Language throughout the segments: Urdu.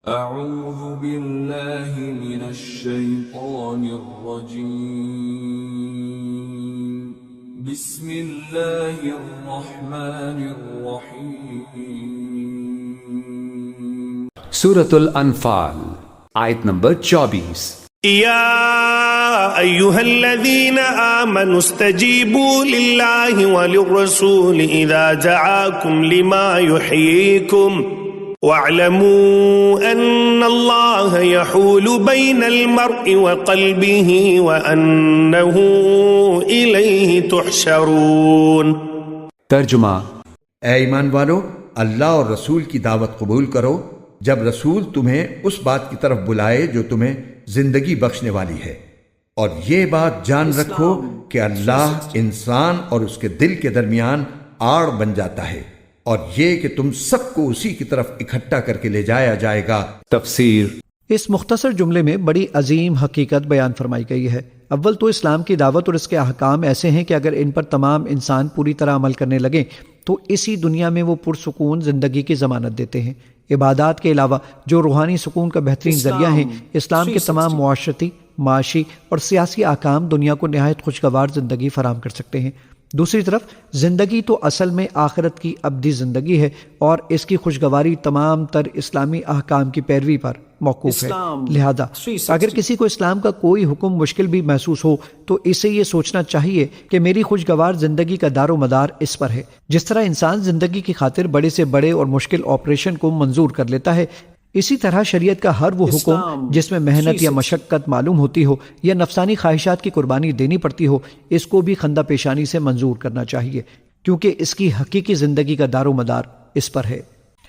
اعوذ باللہ من الشیطان الرجیم بسم اللہ الرحمن الرحیم سورۃ الانفال آیت نمبر 24. یا ایھا الذین آمنوا استجیبوا للہ وللرسول اذا دعاکم لما یحییکم واعلموا ان اللہ یحول بین المرء وقلبہ وانہ الیہ تحشرون. ترجمہ: اے ایمان والو، اللہ اور رسول کی دعوت قبول کرو جب رسول تمہیں اس بات کی طرف بلائے جو تمہیں زندگی بخشنے والی ہے، اور یہ بات جان رکھو کہ اللہ انسان اور اس کے دل کے درمیان آڑ بن جاتا ہے، اور یہ کہ تم سب کو اسی کی طرف اکٹھا کر کے لے جایا جائے گا. تفسیر. اس مختصر جملے میں بڑی عظیم حقیقت بیان فرمائی گئی ہے. اول تو اسلام کی دعوت اور اس کے احکام ایسے ہیں کہ اگر ان پر تمام انسان پوری طرح عمل کرنے لگیں تو اسی دنیا میں وہ پرسکون زندگی کی ضمانت دیتے ہیں. عبادات کے علاوہ جو روحانی سکون کا بہترین ذریعہ ہیں، اسلام کے تمام معاشرتی، معاشی اور سیاسی احکام دنیا کو نہایت خوشگوار زندگی فراہم کر سکتے ہیں. دوسری طرف زندگی تو اصل میں آخرت کی ابدی زندگی ہے، اور اس کی خوشگواری تمام تر اسلامی احکام کی پیروی پر موقوف ہے. لہذا اگر کسی کو اسلام کا کوئی حکم مشکل بھی محسوس ہو تو اسے یہ سوچنا چاہیے کہ میری خوشگوار زندگی کا دار و مدار اس پر ہے. جس طرح انسان زندگی کی خاطر بڑے سے بڑے اور مشکل آپریشن کو منظور کر لیتا ہے، اسی طرح شریعت کا ہر وہ حکم جس میں محنت یا مشقت معلوم ہوتی ہو یا نفسانی خواہشات کی قربانی دینی پڑتی ہو، اس کو بھی خندہ پیشانی سے منظور کرنا چاہیے، کیونکہ اس کی حقیقی زندگی کا دار و مدار اس پر ہے.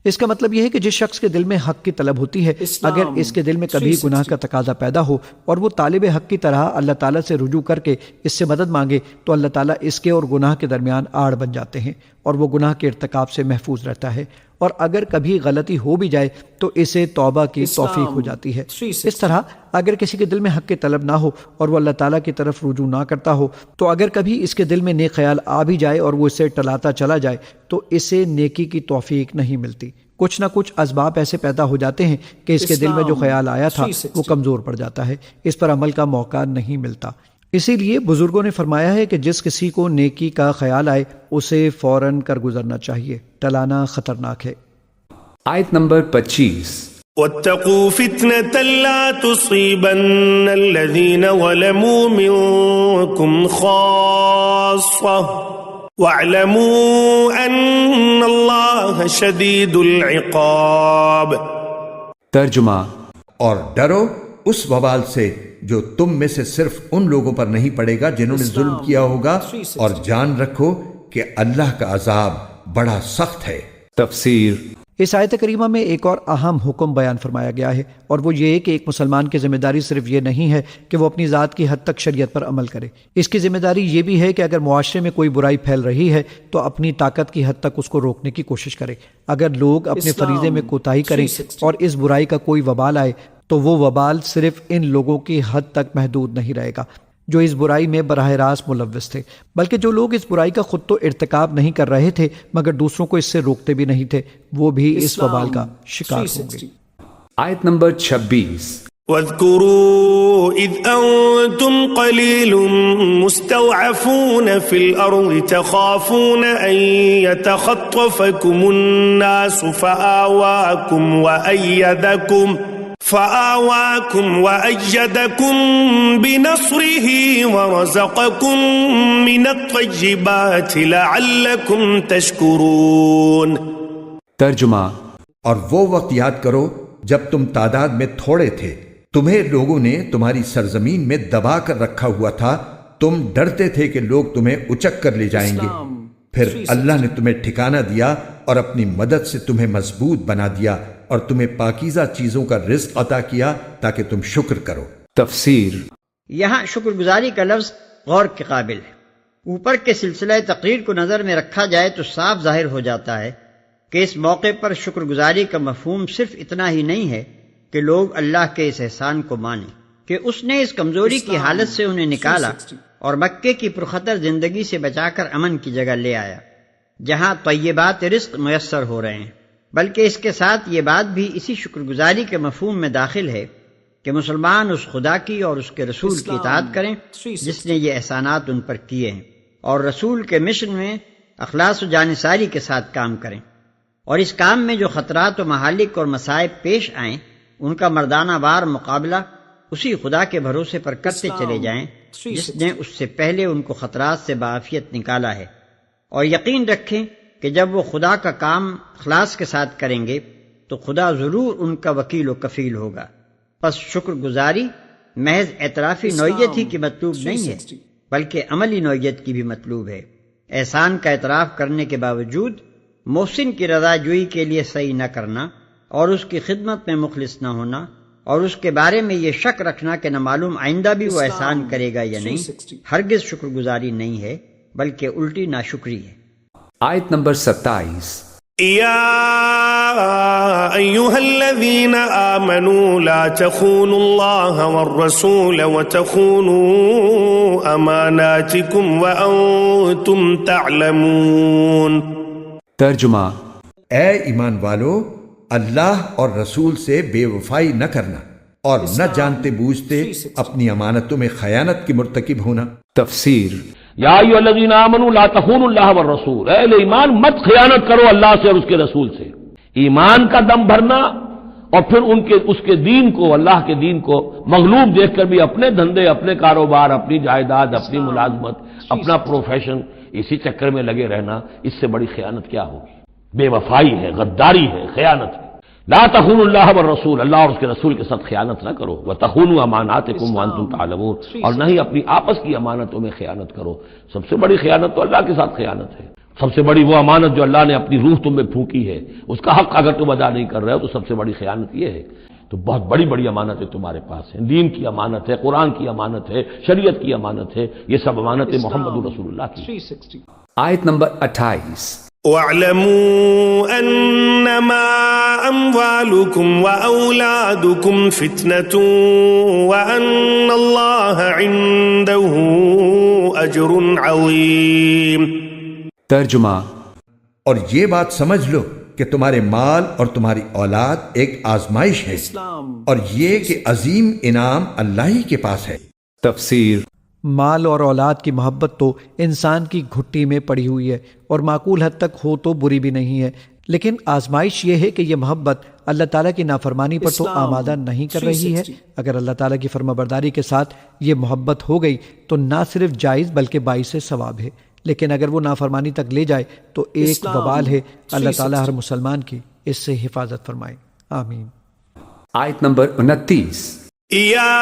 اس کا مطلب یہ ہے کہ جس شخص کے دل میں حق کی طلب ہوتی ہے، اگر اس کے دل میں کبھی گناہ کا تقاضا پیدا ہو اور وہ طالب حق کی طرح اللہ تعالیٰ سے رجوع کر کے اس سے مدد مانگے، تو اللہ تعالیٰ اس کے اور گناہ کے درمیان آڑ بن جاتے ہیں اور وہ گناہ کے ارتکاب سے محفوظ رہتا ہے. اور اگر کبھی غلطی ہو بھی جائے تو اسے توبہ کی توفیق ہو جاتی ہے. اس طرح اگر کسی کے دل میں حق کی طلب نہ ہو اور وہ اللہ تعالیٰ کی طرف رجوع نہ کرتا ہو، تو اگر کبھی اس کے دل میں نیک خیال آ بھی جائے اور وہ اسے ٹلاتا چلا جائے تو اسے نیکی کی توفیق نہیں ملتی. کچھ نہ کچھ اسباب ایسے پیدا ہو جاتے ہیں کہ اس کے دل میں جو خیال آیا تھا وہ کمزور پڑ جاتا ہے، اس پر عمل کا موقع نہیں ملتا. اسی لیے بزرگوں نے فرمایا ہے کہ جس کسی کو نیکی کا خیال آئے اسے فوراً کر گزرنا چاہیے، ٹلانا خطرناک ہے. آیت نمبر 25. واتقوا فتنة لا تصيبن الذين ظلموا منكم خاصة واعلموا ان اللہ شدید العقاب. ترجمہ: اور ڈرو اس وبال سے جو تم میں سے صرف ان لوگوں پر نہیں پڑے گا جنہوں نے ظلم کیا ہوگا، اور جان رکھو کہ اللہ کا عذاب بڑا سخت ہے. تفسیر. اس آیت کریمہ میں ایک اور اہم حکم بیان فرمایا گیا ہے، اور وہ یہ کہ ایک مسلمان کی ذمہ داری صرف یہ نہیں ہے کہ وہ اپنی ذات کی حد تک شریعت پر عمل کرے. اس کی ذمہ داری یہ بھی ہے کہ اگر معاشرے میں کوئی برائی پھیل رہی ہے تو اپنی طاقت کی حد تک اس کو روکنے کی کوشش کرے. اگر لوگ اپنے فریضے میں کوتاہی کریں اور اس برائی کا کوئی وبال آئے تو وہ وبال صرف ان لوگوں کی حد تک محدود نہیں رہے گا جو اس برائی میں براہ راست ملوث تھے، بلکہ جو لوگ اس برائی کا خود تو ارتکاب نہیں کر رہے تھے مگر دوسروں کو اس سے روکتے بھی نہیں تھے، وہ بھی اس وبال کا شکار ہوں گے. آیت نمبر 26. واذکروا اذ انتم قلیل مستضعفون فی الارض تخافون ان یتخطفکم الناس فآواكم وأيدكم بنصره ورزقكم من الطيبات لعلكم تشكرون. ترجمہ: اور وہ وقت یاد کرو جب تم تعداد میں تھوڑے تھے، تمہیں لوگوں نے تمہاری سرزمین میں دبا کر رکھا ہوا تھا، تم ڈرتے تھے کہ لوگ تمہیں اچک کر لے جائیں گے، پھر اللہ نے تمہیں ٹھکانہ دیا اور اپنی مدد سے تمہیں مضبوط بنا دیا اور تمہیں پاکیزہ چیزوں کا رزق عطا کیا تاکہ تم شکر کرو. تفسیر. یہاں شکر گزاری کا لفظ غور کے قابل ہے. اوپر کے سلسلہ تقریر کو نظر میں رکھا جائے تو صاف ظاہر ہو جاتا ہے کہ اس موقع پر شکر گزاری کا مفہوم صرف اتنا ہی نہیں ہے کہ لوگ اللہ کے اس احسان کو مانیں کہ اس نے اس کمزوری کی حالت سے انہیں نکالا اور مکے کی پرخطر زندگی سے بچا کر امن کی جگہ لے آیا جہاں طیبات رزق میسر ہو رہے ہیں، بلکہ اس کے ساتھ یہ بات بھی اسی شکر گزاری کے مفہوم میں داخل ہے کہ مسلمان اس خدا کی اور اس کے رسول کی اطاعت کریں جس نے یہ احسانات ان پر کیے ہیں، اور رسول کے مشن میں اخلاص و جانثاری کے ساتھ کام کریں، اور اس کام میں جو خطرات و مہالک اور مصائب پیش آئیں ان کا مردانہ وار مقابلہ اسی خدا کے بھروسے پر کرتے چلے جائیں جس نے اس سے پہلے ان کو خطرات سے بعافیت نکالا ہے، اور یقین رکھیں کہ جب وہ خدا کا کام اخلاص کے ساتھ کریں گے تو خدا ضرور ان کا وکیل و کفیل ہوگا۔ پس شکر گزاری محض اعترافی نوعیت ہی کی مطلوب نہیں ہے بلکہ عملی نوعیت کی بھی مطلوب ہے۔ احسان کا اعتراف کرنے کے باوجود محسن کی رضا جوئی کے لیے سعی نہ کرنا اور اس کی خدمت میں مخلص نہ ہونا اور اس کے بارے میں یہ شک رکھنا کہ نہ معلوم آئندہ بھی وہ احسان کرے گا یا نہیں، ہرگز شکر گزاری نہیں ہے بلکہ الٹی ناشکری ہے۔ آیت نمبر 27۔ يا أيها الذين آمنوا لا تخونوا الله والرسول وتخونوا أماناتكم وأنتم تعلمون۔ ترجمہ، اے ایمان والو، اللہ اور رسول سے بے وفائی نہ کرنا اور نہ جانتے بوجھتے اپنی امانتوں میں خیانت کی مرتکب ہونا۔ تفسیر۔ یا ایھا الذین آمنوا لا تخونوا اللہ والرسول، اے اہل ایمان مت خیانت کرو اللہ سے اور اس کے رسول سے۔ ایمان کا دم بھرنا اور پھر اس کے دین کو، اللہ کے دین کو مغلوب دیکھ کر بھی اپنے دھندے، اپنے کاروبار، اپنی جائیداد، اپنی ملازمت، اپنا پروفیشن، اسی چکر میں لگے رہنا، اس سے بڑی خیانت کیا ہوگی؟ بے وفائی ہے، غداری ہے، خیانت ہے۔ لا تخونوا اللہ والرسول، اللہ اور اس کے رسول کے ساتھ خیانت نہ کرو۔ وتخونوا اماناتکم وانتم تعلمون، اور نہ ہی اپنی آپس کی امانتوں میں خیانت کرو۔ سب سے بڑی خیانت تو اللہ کے ساتھ خیانت ہے۔ سب سے بڑی وہ امانت جو اللہ نے اپنی روح تم میں پھونکی ہے، اس کا حق اگر تم ادا نہیں کر رہے ہو تو سب سے بڑی خیانت یہ ہے۔ تو بہت بڑی بڑی امانتیں تمہارے پاس ہیں، دین کی امانت ہے، قرآن کی امانت ہے، شریعت کی امانت ہے، یہ سب امانتیں محمد رسول اللہ کی۔ آیت نمبر 28۔ واعلموا انما اموالكم واولادكم فتنة وان الله عنده اجر عظيم۔ ترجمہ، اور یہ بات سمجھ لو کہ تمہارے مال اور تمہاری اولاد ایک آزمائش ہے اور یہ کہ عظیم انعام اللہ ہی کے پاس ہے۔ تفسیر۔ مال اور اولاد کی محبت تو انسان کی گھٹی میں پڑی ہوئی ہے اور معقول حد تک ہو تو بری بھی نہیں ہے، لیکن آزمائش یہ ہے کہ یہ محبت اللہ تعالیٰ کی نافرمانی پر تو آمادہ نہیں کر رہی ہے۔ اگر اللہ تعالیٰ کی فرما برداری کے ساتھ یہ محبت ہو گئی تو نہ صرف جائز بلکہ باعث ثواب ہے، لیکن اگر وہ نافرمانی تک لے جائے تو ایک وبال ہے۔ اللہ تعالیٰ ہر مسلمان کی اس سے حفاظت فرمائے، آمین۔ آیت نمبر 29۔ يا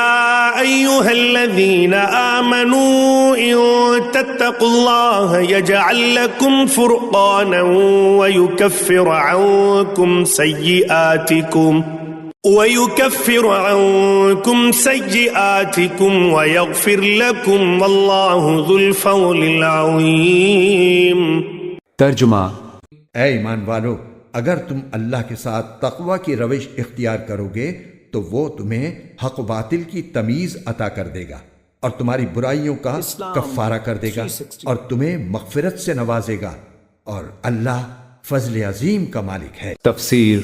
أيها الذين آمنوا إن تتقوا الله يجعل لكم فرقانا ويكفر عنكم سيئاتكم ويغفر لكم والله ذو الفضل العظيم۔ ترجمہ، اے ایمان والو، اگر تم اللہ کے ساتھ تقوی کی روش اختیار کرو گے تو وہ تمہیں حق و باطل کی تمیز عطا کر دے گا اور تمہاری برائیوں کا کفارہ کر دے گا اور تمہیں مغفرت سے نوازے گا، اور اللہ فضل عظیم کا مالک ہے۔ تفسیر۔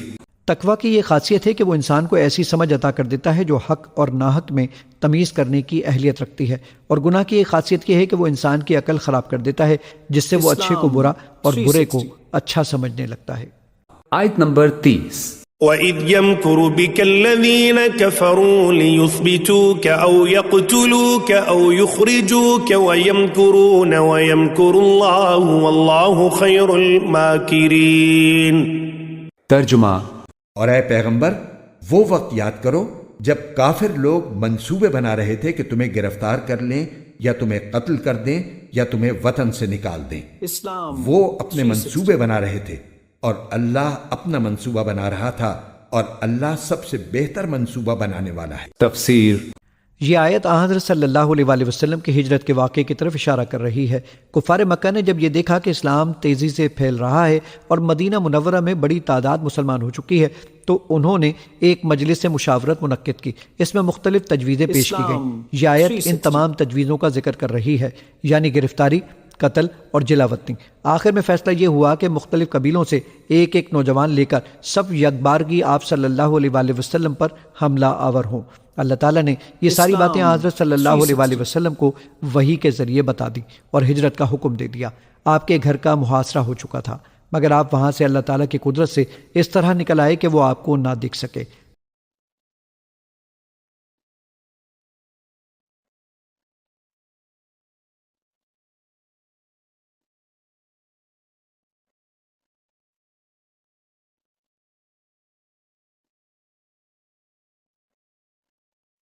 تقویٰ کی یہ خاصیت ہے کہ وہ انسان کو ایسی سمجھ عطا کر دیتا ہے جو حق اور ناحق میں تمیز کرنے کی اہلیت رکھتی ہے، اور گناہ کی ایک خاصیت یہ ہے کہ وہ انسان کی عقل خراب کر دیتا ہے جس سے وہ اچھے کو برا اور برے کو اچھا سمجھنے لگتا ہے۔ آیت نمبر 30۔ وَإِذْ يَمْكُرُ بِكَ الَّذِينَ كَفَرُوا لِيُثْبِتُوكَ أَوْ يَقْتُلُوكَ أَوْ يُخْرِجُوكَ وَيَمْكُرُونَ وَيَمْكُرُ اللَّهُ وَاللَّهُ خَيْرُ الْمَاكِرِينَ۔ ترجمہ، اور اے پیغمبر، وہ وقت یاد کرو جب کافر لوگ منصوبے بنا رہے تھے کہ تمہیں گرفتار کر لیں یا تمہیں قتل کر دیں یا تمہیں وطن سے نکال دیں۔ وہ اپنے منصوبے بنا رہے تھے اور اللہ اپنا منصوبہ بنا رہا تھا، اور اللہ سب سے بہتر منصوبہ بنانے والا ہے۔ تفسیر۔ یہ آیت حضرت صلی اللہ علیہ وآلہ وسلم کی ہجرت کے واقعے کی طرف اشارہ کر رہی ہے۔ کفار مکہ نے جب یہ دیکھا کہ اسلام تیزی سے پھیل رہا ہے اور مدینہ منورہ میں بڑی تعداد مسلمان ہو چکی ہے تو انہوں نے ایک مجلس مشاورت منعقد کی۔ اس میں مختلف تجویزیں پیش کی گئیں۔ یہ آیت ان تمام تجویزوں کا ذکر کر رہی ہے، یعنی گرفتاری، قتل اور جلاوطنی۔ آخر میں فیصلہ یہ ہوا کہ مختلف قبیلوں سے ایک ایک نوجوان لے کر سب یکبارگی آپ صلی اللہ علیہ وآلہ وسلم پر حملہ آور ہوں۔ اللہ تعالیٰ نے یہ ساری باتیں حضرت صلی اللہ علیہ وآلہ وسلم کو وحی کے ذریعے بتا دی اور ہجرت کا حکم دے دیا۔ آپ کے گھر کا محاصرہ ہو چکا تھا، مگر آپ وہاں سے اللہ تعالیٰ کی قدرت سے اس طرح نکل آئے کہ وہ آپ کو نہ دکھ سکے۔